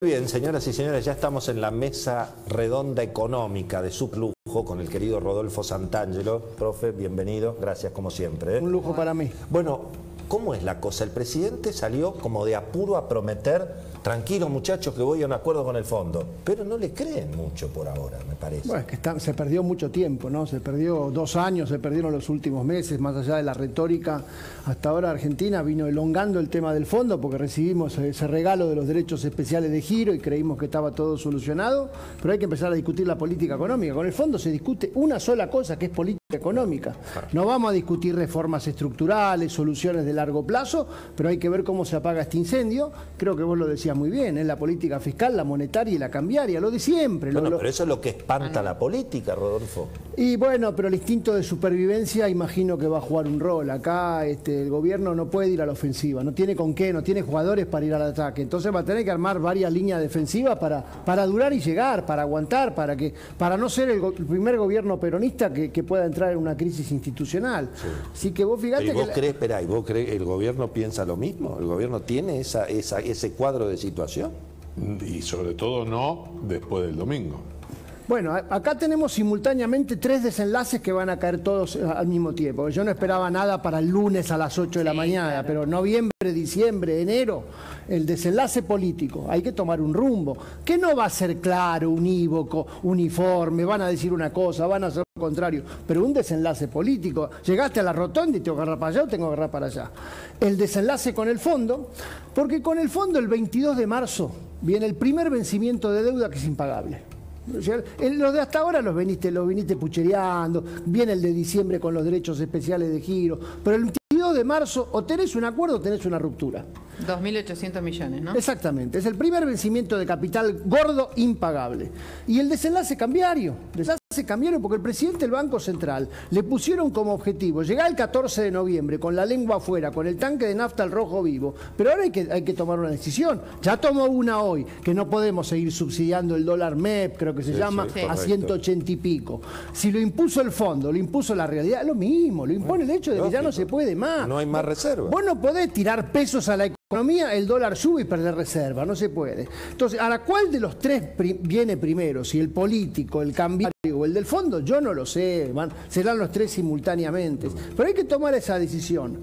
Bien, señoras y señores, ya estamos en la mesa redonda económica de Sublujo con el querido Rodolfo Santangelo. Profe, bienvenido, gracias como siempre. Un lujo para mí. Bueno, ¿cómo es la cosa? El presidente salió como de apuro a prometer, tranquilos muchachos que voy a un acuerdo con el fondo, pero no le creen mucho por ahora, me parece. Bueno, es que se perdió mucho tiempo, ¿no? Se perdió 2 años, se perdieron los últimos meses, más allá de la retórica. Hasta ahora Argentina vino elongando el tema del fondo porque recibimos ese regalo de los derechos especiales de giro y creímos que estaba todo solucionado, pero hay que empezar a discutir la política económica. Con el fondo se discute una sola cosa, que es política económica. No vamos a discutir reformas estructurales, soluciones de largo plazo, pero hay que ver cómo se apaga este incendio. Creo que vos lo decías muy bien, es la política fiscal, la monetaria y la cambiaria, lo de siempre. Bueno, pero eso es lo que espanta la política, Rodolfo. Y bueno, pero el instinto de supervivencia imagino que va a jugar un rol. Acá el gobierno no puede ir a la ofensiva, no tiene con qué, no tiene jugadores para ir al ataque. Entonces va a tener que armar varias líneas defensivas para durar y llegar, para aguantar, para no ser el primer gobierno peronista que pueda entrar en una crisis institucional. Sí. Así que vos fíjate. ¿Y vos crees, espera, y vos crees el gobierno piensa lo mismo? ¿El gobierno tiene ese cuadro de situación? Y sobre todo no después del domingo. Bueno, acá tenemos simultáneamente 3 desenlaces que van a caer todos al mismo tiempo. Yo no esperaba nada para el lunes a las 8 de la mañana, claro. Pero noviembre, diciembre, enero, el desenlace político, hay que tomar un rumbo, que no va a ser claro, unívoco, uniforme, van a decir una cosa, van a hacer lo contrario, pero un desenlace político. Llegaste a la rotonda y tengo que agarrar para allá o tengo que agarrar para allá. El desenlace con el fondo, porque con el fondo el 22 de marzo viene el primer vencimiento de deuda que es impagable. Los de hasta ahora los viniste puchereando, viene el de diciembre con los derechos especiales de giro, pero el 22 de marzo o tenés un acuerdo o tenés una ruptura. 2.800 millones, ¿no? Exactamente, es el primer vencimiento de capital gordo impagable. Y el desenlace cambiario, porque el presidente del Banco Central le pusieron como objetivo llegar el 14 de noviembre con la lengua afuera, con el tanque de nafta al rojo vivo, pero ahora hay que tomar una decisión. Ya tomó una hoy, que no podemos seguir subsidiando el dólar MEP, creo que se llama, a 180 y pico. Si lo impuso el fondo, lo impuso la realidad, lo mismo, lo impone el hecho de que ya no se puede más. No hay más reserva. Vos no podés tirar pesos a la economía, el dólar sube y perder reserva, no se puede. Entonces, ¿ahora cuál de los 3 viene primero? Si el político, el cambiario o el del fondo, yo no lo sé, serán los 3 simultáneamente. Pero hay que tomar esa decisión.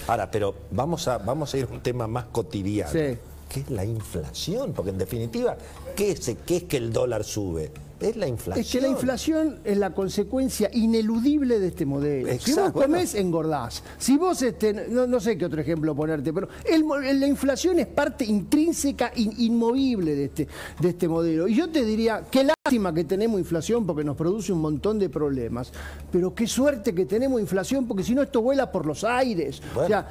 Ahora, pero vamos a ir a un tema más cotidiano. Sí. ¿Qué es la inflación? Porque en definitiva, ¿qué es que el dólar sube? Es la inflación. Es que la inflación es la consecuencia ineludible de este modelo. Exacto. Si vos comés, engordás. Si vos, no sé qué otro ejemplo ponerte, pero la inflación es parte intrínseca, inmovible de este modelo. Y yo te diría, qué lástima que tenemos inflación porque nos produce un montón de problemas, pero qué suerte que tenemos inflación porque si no esto vuela por los aires. Bueno. O sea,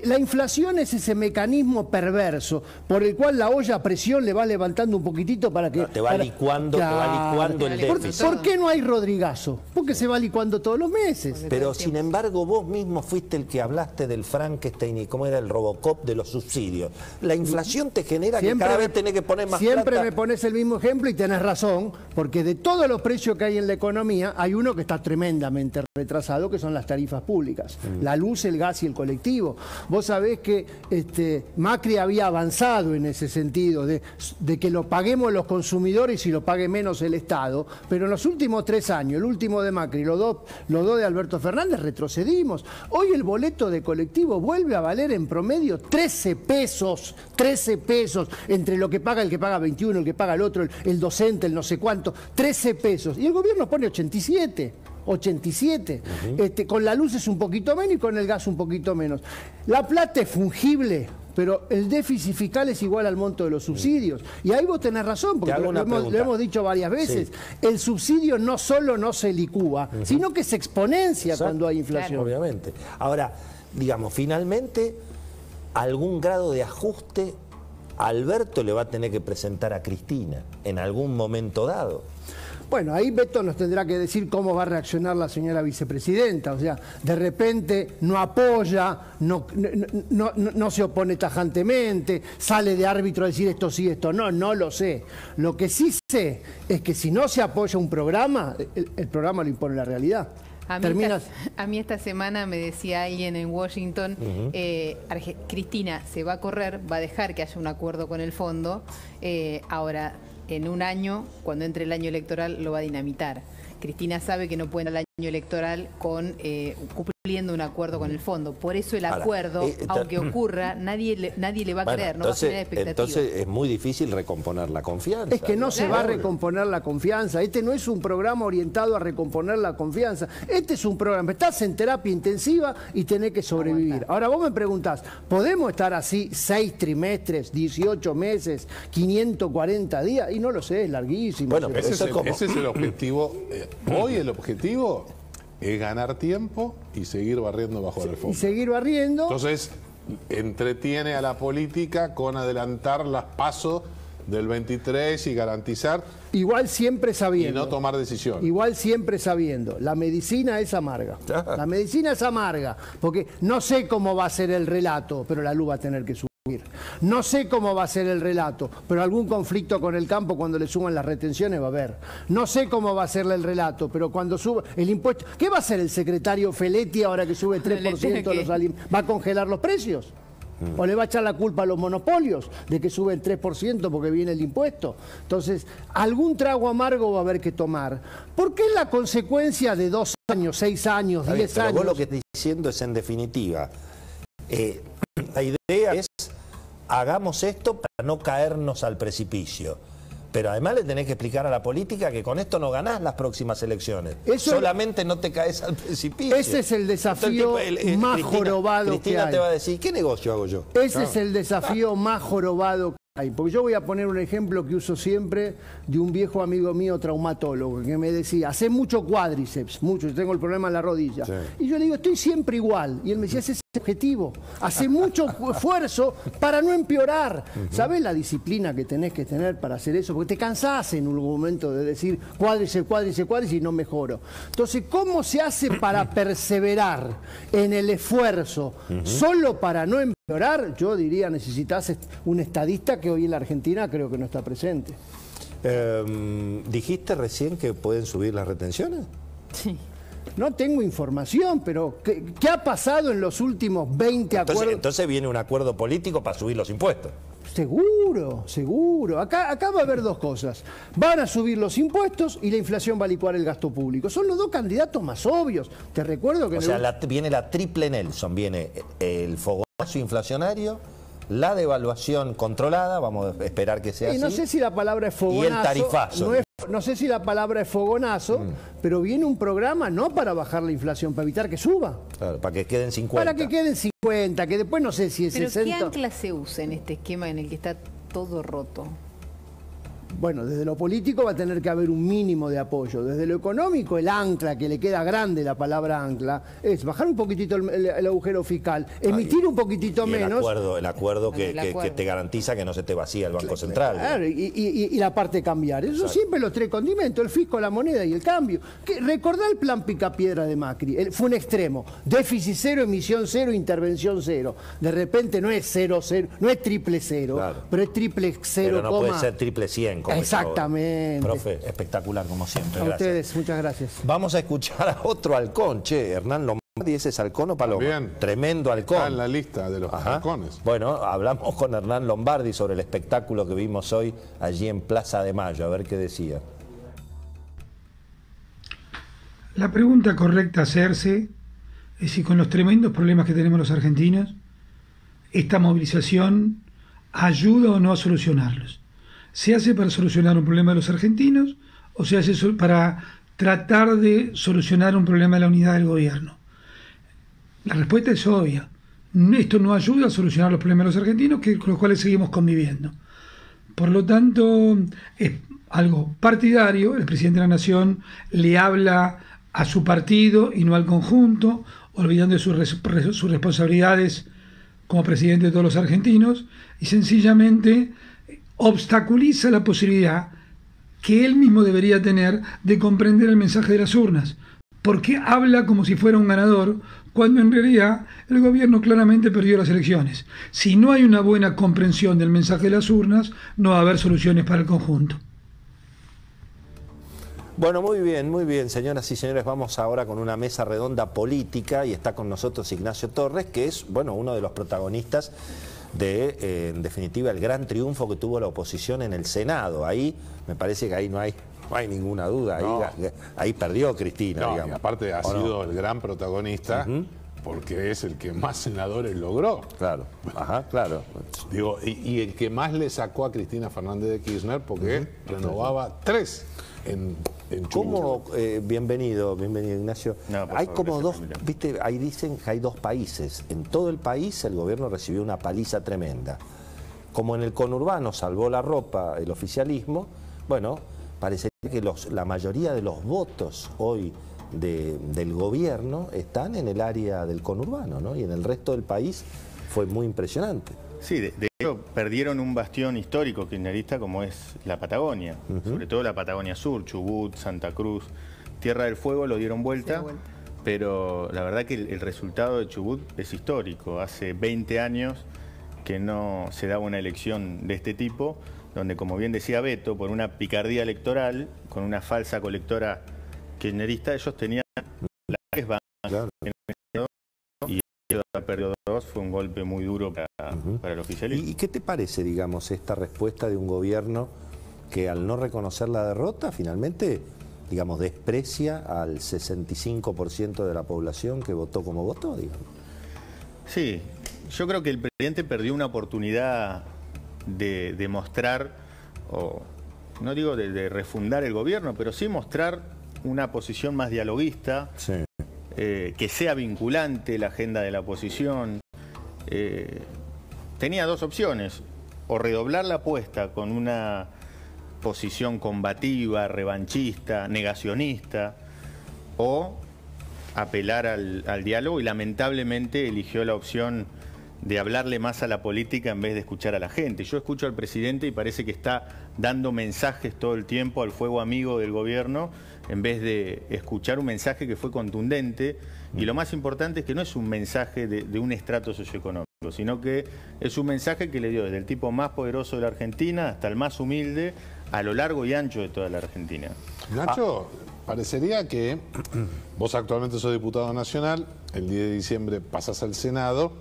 la inflación es ese mecanismo perverso por el cual la olla a presión le va levantando un poquitito para que... Te va licuando, el déficit. ¿Por qué no hay Rodrigazo? Porque se va licuando todos los meses. Pero sin embargo vos mismo fuiste el que hablaste del Frankenstein y cómo era el Robocop de los subsidios. La inflación te genera que cada vez tenés que poner más plata. Siempre me pones el mismo ejemplo y tenés razón, porque de todos los precios que hay en la economía hay uno que está tremendamente retrasado, que son las tarifas públicas. La luz, el gas y el colectivo. Vos sabés que Macri había avanzado en ese sentido, de que lo paguemos los consumidores y lo pague menos el Estado, pero en los últimos 3 años, el último de Macri, los dos de Alberto Fernández, retrocedimos. Hoy el boleto de colectivo vuelve a valer en promedio 13 pesos, entre lo que paga el que paga 21, el que paga el otro, el docente, el no sé cuánto, 13 pesos. Y el gobierno pone 87. Con la luz es un poquito menos y con el gas un poquito menos. La plata es fungible, pero el déficit fiscal es igual al monto de los subsidios. Y ahí vos tenés razón, porque lo hemos dicho varias veces. Sí. El subsidio no solo no se licúa, sino que se exponencia cuando hay inflación. Claro, obviamente. Ahora, digamos, finalmente, algún grado de ajuste Alberto le va a tener que presentar a Cristina en algún momento dado. Bueno, ahí Beto nos tendrá que decir cómo va a reaccionar la señora vicepresidenta. O sea, de repente no apoya, no se opone tajantemente, sale de árbitro a decir esto sí, esto no, no lo sé. Lo que sí sé es que si no se apoya un programa, el programa lo impone la realidad. A mí esta semana me decía alguien en Washington, Cristina se va a correr, va a dejar que haya un acuerdo con el fondo, ahora en un año, cuando entre el año electoral, lo va a dinamitar. Cristina sabe que no puede entrar al año electoral cumpliendo un acuerdo con el fondo. Por eso el acuerdo, aunque ocurra, nadie le va a creer, no va a generar expectativas. Entonces es muy difícil recomponer la confianza. Es que no se va a recomponer la confianza. Este no es un programa orientado a recomponer la confianza. Este es un programa. Estás en terapia intensiva y tenés que sobrevivir. Ahora vos me preguntás, ¿podemos estar así 6 trimestres, 18 meses, 540 días? Y no lo sé, es larguísimo. Bueno, ese es el objetivo. Hoy el objetivo es ganar tiempo y seguir barriendo bajo el fondo. Y seguir barriendo. Entonces, entretiene a la política con adelantar las pasos del 23 y garantizar. Igual siempre sabiendo. Y no tomar decisiones. Igual siempre sabiendo. La medicina es amarga. La medicina es amarga. Porque no sé cómo va a ser el relato, pero la luz va a tener que subir. No sé cómo va a ser el relato, pero algún conflicto con el campo cuando le suban las retenciones va a haber. No sé cómo va a ser el relato, pero cuando suba el impuesto... ¿Qué va a hacer el secretario Feletti ahora que sube 3% los alimentos? ¿Va a congelar los precios? ¿O le va a echar la culpa a los monopolios de que suben 3% porque viene el impuesto? Entonces, algún trago amargo va a haber que tomar. Porque es la consecuencia de 2 años, 6 años, 10 años. Vos lo que estás diciendo es, en definitiva, la idea es: hagamos esto para no caernos al precipicio. Pero además le tenés que explicar a la política que con esto no ganás las próximas elecciones. Solamente no te caes al precipicio. Ese es el desafío más jorobado que hay. Cristina te va a decir, ¿qué negocio hago yo? Ese es el desafío más jorobado que hay. Porque yo voy a poner un ejemplo que uso siempre de un viejo amigo mío traumatólogo que me decía, hace mucho cuádriceps, mucho, yo tengo el problema en la rodilla. Sí. Y yo le digo, estoy siempre igual. Y él me decía, ese es el objetivo. Hace mucho esfuerzo para no empeorar. ¿Sabés la disciplina que tenés que tener para hacer eso? Porque te cansás en un momento de decir cuádriceps, cuádriceps, cuádriceps y no mejoro. Entonces, ¿cómo se hace para perseverar en el esfuerzo solo para no empeorar? Yo diría, necesitas un estadista que hoy en la Argentina creo que no está presente. ¿Dijiste recién que pueden subir las retenciones? Sí. No tengo información, pero ¿qué ha pasado en los últimos 20 acuerdos? Entonces viene un acuerdo político para subir los impuestos. Seguro, seguro. Acá va a haber 2 cosas. Van a subir los impuestos y la inflación va a licuar el gasto público. Son los 2 candidatos más obvios. Te recuerdo que... viene la triple Nelson. Viene el fogonazo inflacionario, la devaluación controlada, vamos a esperar que sea así. No sé si la palabra es fogonazo. Y el tarifazo. No sé si la palabra es fogonazo, pero viene un programa no para bajar la inflación, para evitar que suba. Claro, para que queden 50. Para que queden 50, que después no sé si es 60. ¿Pero qué ancla se usa en este esquema en el que está todo roto? Bueno, desde lo político va a tener que haber un mínimo de apoyo. Desde lo económico, el ancla, que le queda grande la palabra ancla, es bajar un poquitito el agujero fiscal, emitir un poquitito menos. El acuerdo que te garantiza que no se te vacía el Banco Central. Claro, y la parte cambiar. Eso siempre los 3 condimentos, el fisco, la moneda y el cambio. Recordá el plan Picapiedra de Macri. Fue un extremo. Déficit 0, emisión 0, intervención 0. De repente no es 0, 0, no es triple 0, claro, pero es triple 0, pero no puede ser triple 100. Exactamente. Profe, espectacular como siempre. A ustedes, muchas gracias. Vamos a escuchar a otro halcón, Hernán Lombardi. ¿Ese es halcón o paloma? Bien. Tremendo halcón. Está en la lista de los halcones. Bueno, hablamos con Hernán Lombardi sobre el espectáculo que vimos hoy allí en Plaza de Mayo. A ver qué decía. La pregunta correcta a hacerse es si con los tremendos problemas que tenemos los argentinos, esta movilización ayuda o no a solucionarlos. ¿Se hace para solucionar un problema de los argentinos o se hace para tratar de solucionar un problema de la unidad del gobierno? La respuesta es obvia. Esto no ayuda a solucionar los problemas de los argentinos, con los cuales seguimos conviviendo. Por lo tanto, es algo partidario. El presidente de la Nación le habla a su partido y no al conjunto, olvidando de sus responsabilidades como presidente de todos los argentinos, y sencillamente obstaculiza la posibilidad que él mismo debería tener de comprender el mensaje de las urnas, porque habla como si fuera un ganador, cuando en realidad el gobierno claramente perdió las elecciones. Si no hay una buena comprensión del mensaje de las urnas, no va a haber soluciones para el conjunto. Bueno, muy bien, señoras y señores, vamos ahora con una mesa redonda política y está con nosotros Ignacio Torres, que es, bueno, uno de los protagonistas de, en definitiva, el gran triunfo que tuvo la oposición en el Senado. Ahí, me parece que ahí no hay ninguna duda, No. ahí perdió Cristina, No, digamos. y aparte ha sido el gran protagonista porque es el que más senadores logró. Claro, ajá, claro. Digo, y el que más le sacó a Cristina Fernández de Kirchner porque renovaba 3 en Chubut. ¿Cómo, bienvenido Ignacio? No, por hay favor, como gracias, dos, Emiliano. viste, ahí dicen que hay dos países. En todo el país el gobierno recibió una paliza tremenda. Como en el conurbano salvó la ropa el oficialismo, bueno, parecería que la mayoría de los votos hoy del gobierno están en el área del conurbano, ¿no? Y en el resto del país fue muy impresionante. Sí, de hecho perdieron un bastión histórico kirchnerista como es la Patagonia, sobre todo la Patagonia Sur, Chubut, Santa Cruz, Tierra del Fuego lo dieron vuelta, pero la verdad que el resultado de Chubut es histórico. Hace 20 años que no se daba una elección de este tipo, donde, como bien decía Beto, por una picardía electoral, con una falsa colectora kirchnerista, ellos tenían las tres bancas Claro. en el Senado, y ellos haber perdido 2 fue un golpe muy duro para el oficialismo. ¿Y qué te parece, digamos, esta respuesta de un gobierno que al no reconocer la derrota, finalmente, digamos, desprecia al 65% de la población que votó como votó, digamos? Sí, yo creo que el presidente perdió una oportunidad de mostrar, o no digo de refundar el gobierno, pero sí mostrar una posición más dialoguista, Sí. que sea vinculante la agenda de la oposición. Tenía dos opciones: o redoblar la apuesta con una posición combativa, revanchista, negacionista, o apelar al diálogo, y lamentablemente eligió la opción de hablarle más a la política en vez de escuchar a la gente. Yo escucho al presidente y parece que está dando mensajes todo el tiempo al fuego amigo del gobierno, en vez de escuchar un mensaje que fue contundente. Y lo más importante es que no es un mensaje de un estrato socioeconómico, sino que es un mensaje que le dio desde el tipo más poderoso de la Argentina hasta el más humilde, a lo largo y ancho de toda la Argentina. Nacho, parecería que vos actualmente sos diputado nacional, el 10 de diciembre pasás al Senado,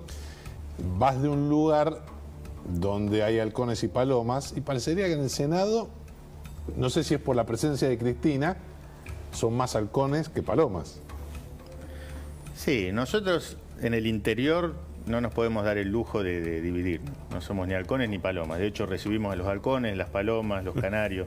vas de un lugar donde hay halcones y palomas, y parecería que en el Senado, no sé si es por la presencia de Cristina, son más halcones que palomas. Sí, nosotros en el interior no nos podemos dar el lujo de dividir. No somos ni halcones ni palomas. De hecho, recibimos a los halcones, las palomas, los canarios.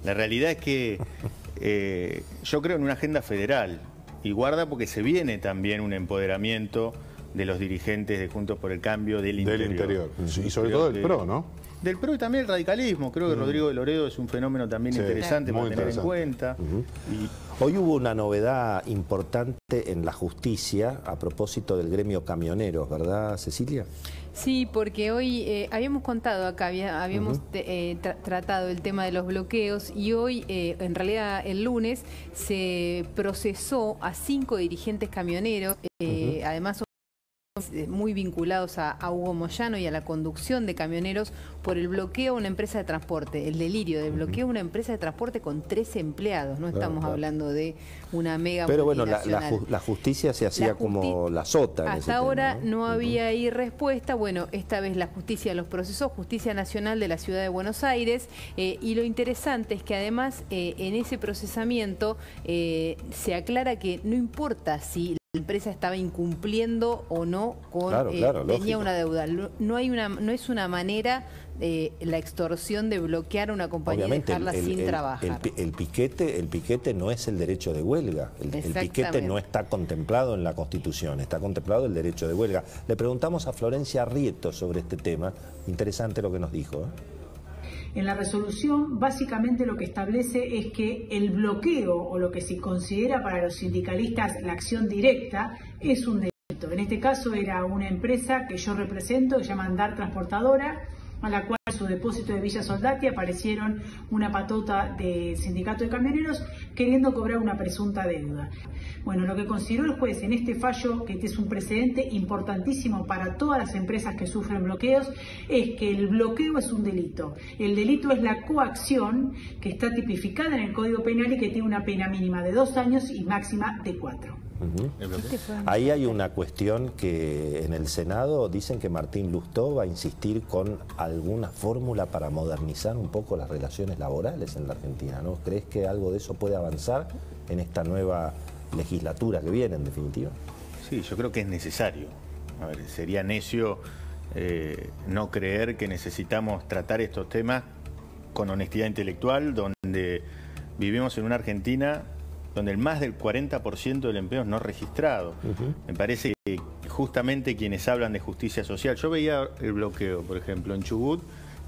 La realidad es que yo creo en una agenda federal. Y guarda, porque se viene también un empoderamiento de los dirigentes de Juntos por el Cambio del interior. Y sobre todo del PRO, ¿no? Del PRO y también el radicalismo. Creo que Rodrigo de Loredo es un fenómeno también Sí, interesante muy para tener en interesante. cuenta. Y Hoy hubo una novedad importante en la justicia a propósito del gremio camioneros, ¿verdad, Cecilia? Sí, porque hoy habíamos contado acá, habíamos tratado el tema de los bloqueos, y hoy, en realidad el lunes, se procesó a 5 dirigentes camioneros, además muy vinculados a Hugo Moyano y a la conducción de camioneros, por el bloqueo a una empresa de transporte, el delirio del bloqueo a una empresa de transporte con 13 empleados. No estamos hablando de una mega Pero bueno, multinacional. la justicia se hacía como la sota en ese Hasta tema, ahora ¿no? no había ahí respuesta. Bueno, esta vez la justicia los procesó, Justicia Nacional de la Ciudad de Buenos Aires, y lo interesante es que además en ese procesamiento se aclara que no importa si la empresa estaba incumpliendo o no con tenía lógico. una deuda. No es una manera la extorsión de bloquear a una compañía y Obviamente, dejarla sin trabajar. el piquete no es el derecho de huelga. El piquete Exactamente. no está contemplado en la Constitución, está contemplado el derecho de huelga. Le preguntamos a Florencia Rieto sobre este tema. Interesante lo que nos dijo, ¿eh? En la resolución, básicamente lo que establece es que el bloqueo, o lo que se considera para los sindicalistas la acción directa, es un delito. En este caso era una empresa que yo represento, que se llama Andar Transportadora, a la cual su depósito de Villa Soldati aparecieron una patota del sindicato de camioneros queriendo cobrar una presunta deuda. Bueno, lo que consideró el juez en este fallo, que este es un precedente importantísimo para todas las empresas que sufren bloqueos, es que el bloqueo es un delito. El delito es la coacción, que está tipificada en el Código Penal y que tiene una pena mínima de 2 años y máxima de 4. Ahí hay una cuestión que en el Senado dicen que Martín Lustó va a insistir con alguna fórmula para modernizar un poco las relaciones laborales en la Argentina, ¿no? ¿Crees que algo de eso puede avanzar en esta nueva legislatura que viene, en definitiva? Sí, yo creo que es necesario. A ver, sería necio no creer que necesitamos tratar estos temas con honestidad intelectual, donde vivimos en una Argentina donde el más del 40% del empleo es no registrado. Me parece que justamente quienes hablan de justicia social, yo veía el bloqueo, por ejemplo, en Chubut,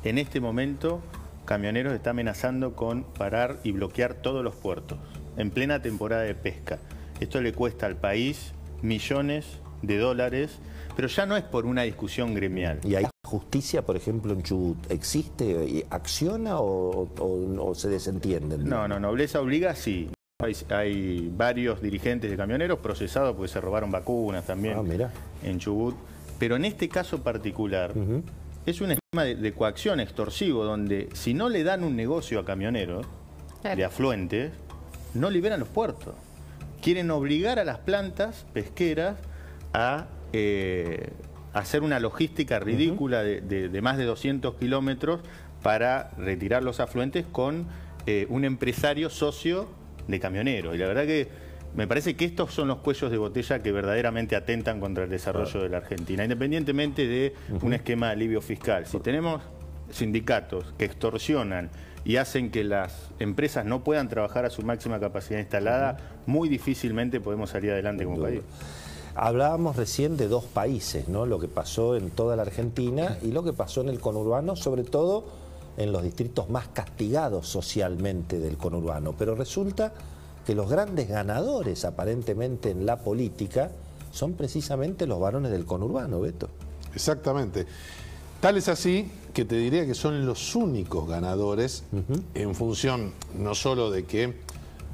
en este momento Camioneros está amenazando con parar y bloquear todos los puertos, en plena temporada de pesca. Esto le cuesta al país millones de dólares, pero ya no es por una discusión gremial. ¿Y hay justicia, por ejemplo, en Chubut? ¿Existe, acciona o se desentienden? No, nobleza obliga, sí. Hay varios dirigentes de camioneros procesados porque se robaron vacunas también en Chubut. Pero en este caso particular es un esquema de coacción extorsivo donde si no le dan un negocio a camioneros de afluentes, no liberan los puertos. Quieren obligar a las plantas pesqueras a hacer una logística ridícula de más de 200 kilómetros para retirar los afluentes con un empresario socio de camioneros. Y la verdad que me parece que estos son los cuellos de botella que verdaderamente atentan contra el desarrollo de la Argentina, independientemente de un esquema de alivio fiscal. Si tenemos sindicatos que extorsionan y hacen que las empresas no puedan trabajar a su máxima capacidad instalada, muy difícilmente podemos salir adelante como país. Hablábamos recién de 2 países, ¿no? Lo que pasó en toda la Argentina y lo que pasó en el conurbano, sobre todo en los distritos más castigados socialmente del conurbano. Pero resulta que los grandes ganadores aparentemente en la política son precisamente los varones del conurbano, Beto. Exactamente. Tal es así que te diría que son los únicos ganadores en función no solo de que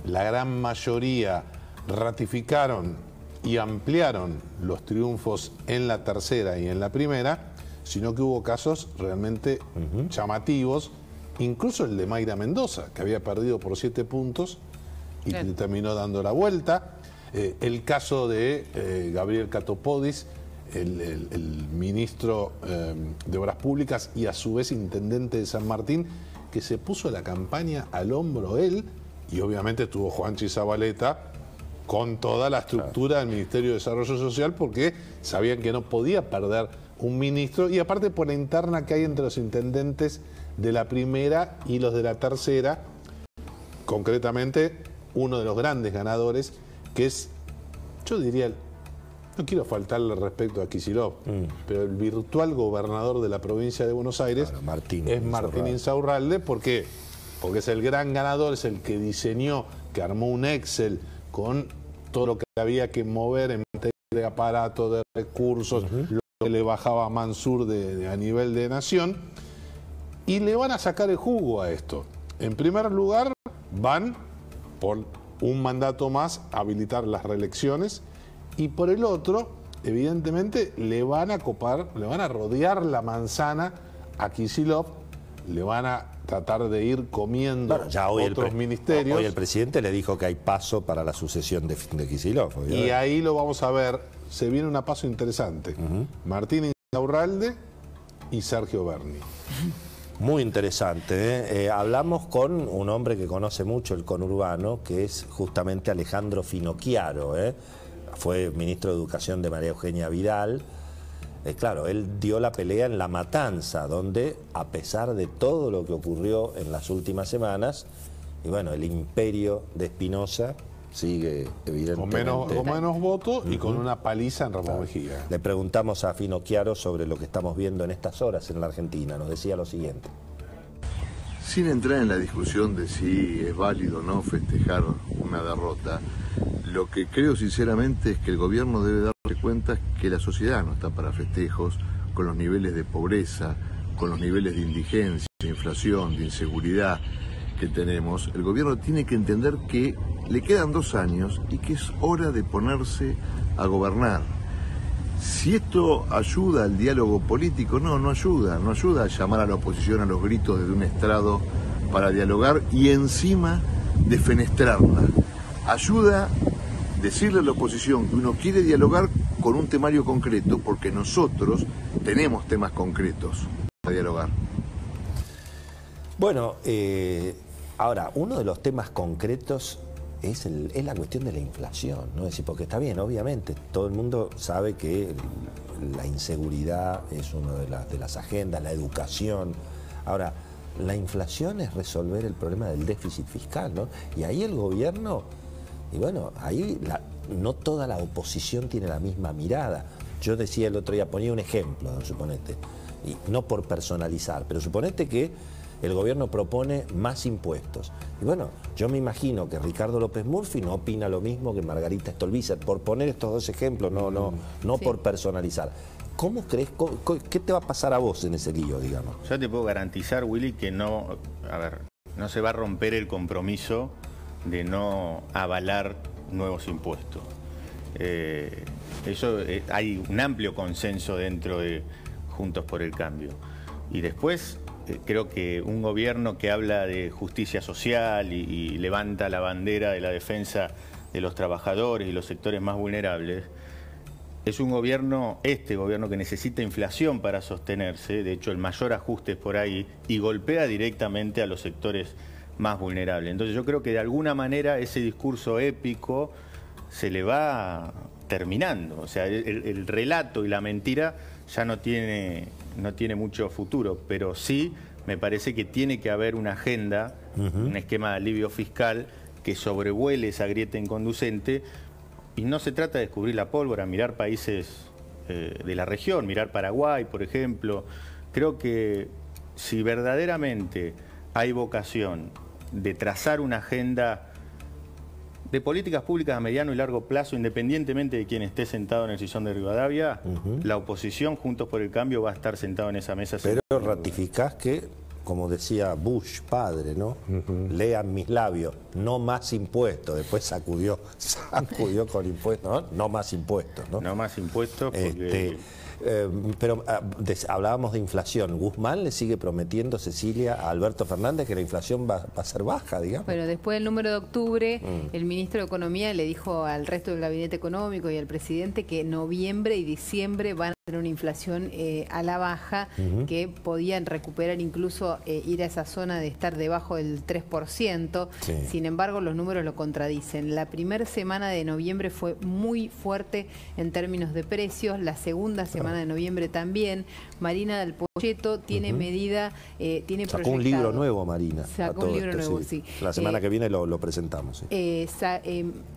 la gran mayoría ratificaron y ampliaron los triunfos en la tercera y en la primera, sino que hubo casos realmente llamativos, incluso el de Mayra Mendoza, que había perdido por 7 puntos y que terminó dando la vuelta. El caso de Gabriel Catopodis, el ministro de Obras Públicas y a su vez intendente de San Martín, que se puso la campaña al hombro él, y obviamente estuvo Juanchi Zabaleta con toda la estructura del Ministerio de Desarrollo Social, porque sabían que no podía perder un ministro, y aparte por la interna que hay entre los intendentes de la primera y los de la tercera, concretamente uno de los grandes ganadores, que es, yo diría, no quiero faltarle respeto a Kicillof, pero el virtual gobernador de la provincia de Buenos Aires es Martín Insaurralde. ¿Por qué? Porque es el gran ganador, es el que diseñó, que armó un Excel con todo lo que había que mover en materia de aparato, de recursos, lo que le bajaba a Mansur a nivel de nación, y le van a sacar el jugo a esto. En primer lugar, van por un mandato más a habilitar las reelecciones, y por el otro, evidentemente, le van a rodear la manzana a Kicillof, le van a tratar de ir comiendo ya hoy otros ministerios. Hoy el presidente le dijo que hay paso para la sucesión de Kicillof. Y ahí lo vamos a ver, se viene un paso interesante. Martín Insaurralde y Sergio Berni. Muy interesante, ¿eh? Hablamos con un hombre que conoce mucho el conurbano, que es justamente Alejandro Finocchiaro, ¿eh? Fue ministro de Educación de María Eugenia Vidal. Claro, él dio la pelea en La Matanza, donde a pesar de todo lo que ocurrió en las últimas semanas, y bueno, el imperio de Espinosa sigue evidentemente con menos votos y con una paliza en Ramón Mejía. Le preguntamos a Finocchiaro sobre lo que estamos viendo en estas horas en la Argentina. Nos decía lo siguiente. Sin entrar en la discusión de si es válido o no festejar una derrota, lo que creo sinceramente es que el gobierno debe darse cuenta que la sociedad no está para festejos, con los niveles de pobreza, con los niveles de indigencia, de inflación, de inseguridad que tenemos, el gobierno tiene que entender que le quedan 2 años y que es hora de ponerse a gobernar. Si esto ayuda al diálogo político, no ayuda a llamar a la oposición a los gritos desde un estrado para dialogar y encima defenestrarla. Ayuda a decirle a la oposición que uno quiere dialogar con un temario concreto, porque nosotros tenemos temas concretos para dialogar. Bueno, ahora, uno de los temas concretos es la cuestión de la inflación, ¿no? Es decir, porque está bien, obviamente, todo el mundo sabe que la inseguridad es una de las agendas, la educación. Ahora, la inflación es resolver el problema del déficit fiscal, ¿no? Y ahí el gobierno, y bueno, ahí no toda la oposición tiene la misma mirada. Yo decía el otro día, ponía un ejemplo, suponete, y no por personalizar, pero suponete que el gobierno propone más impuestos. Y bueno, yo me imagino que Ricardo López Murphy no opina lo mismo que Margarita Stolbizer, por poner estos 2 ejemplos, no sí, por personalizar. ¿Cómo crees, qué te va a pasar a vos en ese lío, digamos? Yo te puedo garantizar, Willy, que no se va a romper el compromiso de no avalar nuevos impuestos. Hay un amplio consenso dentro de Juntos por el Cambio. Y después creo que un gobierno que habla de justicia social y levanta la bandera de la defensa de los trabajadores y los sectores más vulnerables, es un gobierno, este gobierno, que necesita inflación para sostenerse. De hecho, el mayor ajuste es por ahí y golpea directamente a los sectores más vulnerables. Entonces yo creo que de alguna manera ese discurso épico se le va terminando. O sea, el relato y la mentira ya no tiene mucho futuro, pero sí me parece que tiene que haber una agenda, un esquema de alivio fiscal que sobrevuele esa grieta inconducente. Y no se trata de descubrir la pólvora, mirar países de la región, mirar Paraguay, por ejemplo. Creo que si verdaderamente hay vocación de trazar una agenda de políticas públicas a mediano y largo plazo, independientemente de quien esté sentado en el sillón de Rivadavia, la oposición, Juntos por el Cambio, va a estar sentado en esa mesa. Pero ratificás que, como decía Bush, padre, ¿no? Lean mis labios, no más impuestos. Después sacudió con impuestos, no más impuestos, ¿no? No más impuestos porque... pero hablábamos de inflación. ¿Guzmán le sigue prometiendo, Cecilia, a Alberto Fernández que la inflación va a ser baja, digamos? Bueno, después del número de octubre, el ministro de Economía le dijo al resto del gabinete económico y al presidente que noviembre y diciembre van a tener una inflación a la baja, que podían recuperar, incluso ir a esa zona de estar debajo del 3%. Sí. Sin embargo, los números lo contradicen. La primera semana de noviembre fue muy fuerte en términos de precios, la segunda semana de noviembre también. Marina del Poyeto tiene medida, tiene sacó un libro nuevo, Marina. Sacó un libro nuevo, sí. La semana que viene lo presentamos. Sí.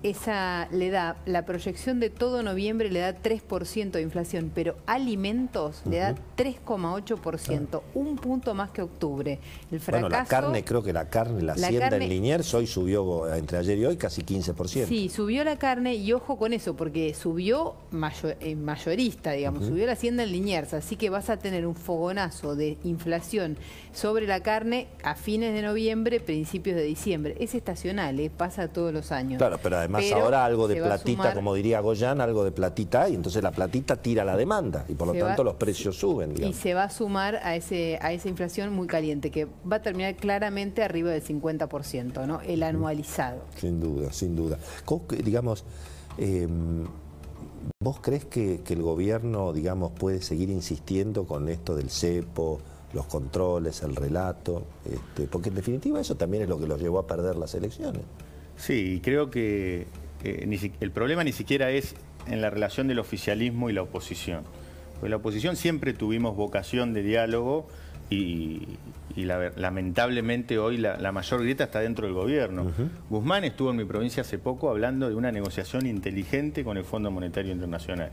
Esa le da, la proyección de todo noviembre le da 3% de inflación, pero alimentos le da 3,8%, un punto más que octubre. El fracaso, bueno, la carne, creo que la hacienda en Liniers hoy subió, entre ayer y hoy, casi 15%. Sí, subió la carne, y ojo con eso, porque subió mayorista, digamos, subió la hacienda en Liniers, así que vas a tener un fogonazo de inflación sobre la carne a fines de noviembre, principios de diciembre. Es estacional, pasa todos los años. Claro, pero además ahora algo de platita, como diría Goyán, algo de platita hay, entonces la platita tira la demanda y por lo tanto los precios suben, digamos. Y se va a sumar a esa inflación muy caliente, que va a terminar claramente arriba del 50%, ¿no? El anualizado. Sin duda, sin duda. ¿Cómo, digamos, vos crees que el gobierno, digamos, puede seguir insistiendo con esto del cepo, los controles, el relato? Porque en definitiva eso también es lo que los llevó a perder las elecciones. Sí, creo que el problema ni siquiera es en la relación del oficialismo y la oposición. Porque la oposición siempre tuvimos vocación de diálogo y lamentablemente hoy la mayor grieta está dentro del gobierno. Guzmán estuvo en mi provincia hace poco hablando de una negociación inteligente con el Fondo Monetario Internacional.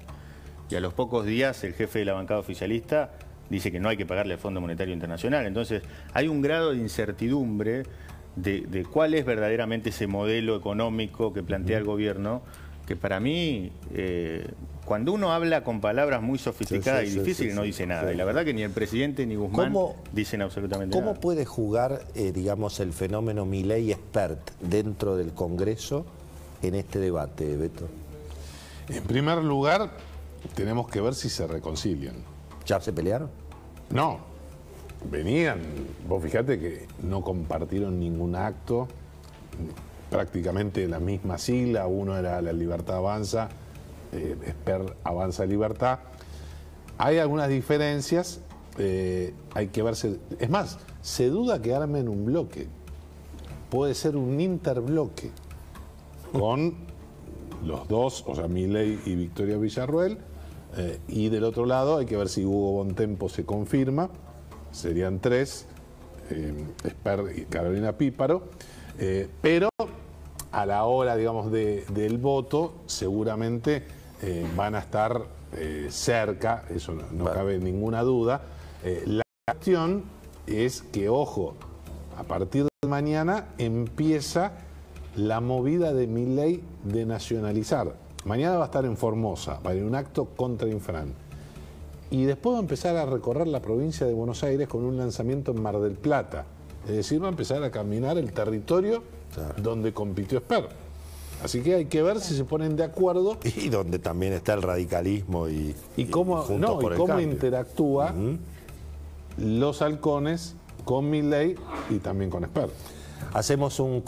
Y a los pocos días el jefe de la bancada oficialista dice que no hay que pagarle al Fondo Monetario Internacional. Entonces hay un grado de incertidumbre de cuál es verdaderamente ese modelo económico que plantea el gobierno, que para mí, cuando uno habla con palabras muy sofisticadas y difíciles, no dice nada. Y la verdad que ni el presidente ni Guzmán dicen absolutamente nada. ¿Cómo puede jugar, digamos, el fenómeno Milei-Espert dentro del Congreso en este debate, Beto? En primer lugar, tenemos que ver si se reconcilian. ¿Ya se pelearon? No, venían. Vos fijate que no compartieron ningún acto, prácticamente la misma sigla. Uno era La Libertad Avanza, Espert Avanza Libertad. Hay algunas diferencias, hay que verse. Es más, se duda que armen un bloque. Puede ser un interbloque con los dos, o sea, Milei y Victoria Villarruel, y del otro lado hay que ver si Hugo Bontempo se confirma, serían tres, Espert y Carolina Píparo, pero a la hora, digamos, del voto, seguramente van a estar cerca, eso no cabe ninguna duda. La cuestión es que, ojo, a partir de mañana empieza la movida de Milei de nacionalizar. Mañana va a estar en Formosa, va a haber un acto contra Infran. Y después va a empezar a recorrer la provincia de Buenos Aires con un lanzamiento en Mar del Plata. Es decir, va a empezar a caminar el territorio donde compitió Espert. Así que hay que ver si se ponen de acuerdo. Y donde también está el radicalismo y cómo interactúa los halcones con Milei y también con Espert. Hacemos un